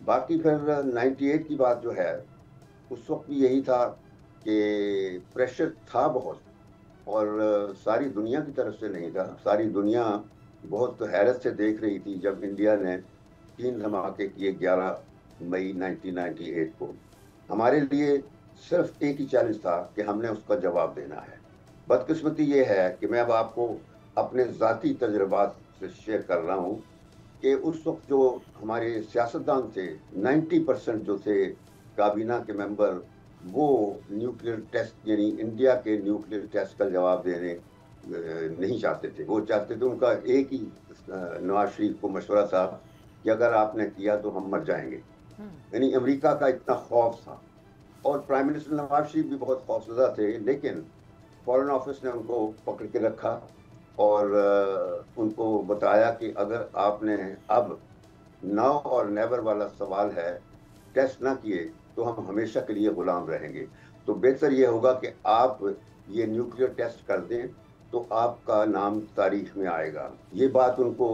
बाकी फिर 98 की बात जो है, उस वक्त भी यही था कि प्रेशर था बहुत, और सारी दुनिया की तरफ से नहीं था। सारी दुनिया बहुत हैरत से देख रही थी जब इंडिया ने 3 धमाके किए 11 मई 1998 को। हमारे लिए सिर्फ एक ही चैलेंज था कि हमने उसका जवाब देना है। बदकिस्मती ये है कि मैं अब आपको अपने ज़ाती तजुर्बात से शेयर कर रहा हूँ कि उस वक्त जो हमारे सियासतदान थे, 90% जो थे काबीना के मेंबर, वो न्यूक्लियर टेस्ट यानी इंडिया के न्यूक्लियर टेस्ट का जवाब देने नहीं चाहते थे। वो चाहते थे, उनका एक ही नवाज शरीफ को मशवरा था कि अगर आपने किया तो हम मर जाएंगे। यानी अमेरिका का इतना खौफ था। और प्राइम मिनिस्टर नवाज शरीफ भी बहुत खौफजदा थे, लेकिन फॉरेन ऑफिस ने उनको पकड़ के रखा और उनको बताया कि अगर आपने अब नाउ और नेवर वाला सवाल है, टेस्ट ना किए तो हम हमेशा के लिए गुलाम रहेंगे। तो बेहतर ये होगा कि आप ये न्यूक्लियर टेस्ट कर दें तो आपका नाम तारीख में आएगा। ये बात उनको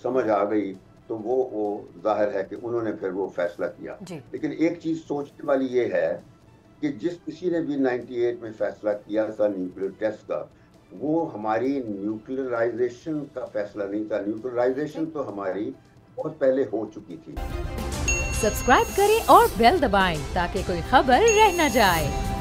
समझ आ गई, तो वो जाहिर है कि उन्होंने फिर वो फैसला किया। लेकिन एक चीज सोचने वाली ये है कि जिस किसी ने भी 98 में फैसला किया था न्यूक्लियर टेस्ट का, वो हमारी न्यूक्लियराइजेशन का फैसला नहीं था। न्यूक्लियराइजेशन तो हमारी बहुत पहले हो चुकी थी। सब्सक्राइब करें और बेल दबाएं ताकि कोई खबर रह न जाए।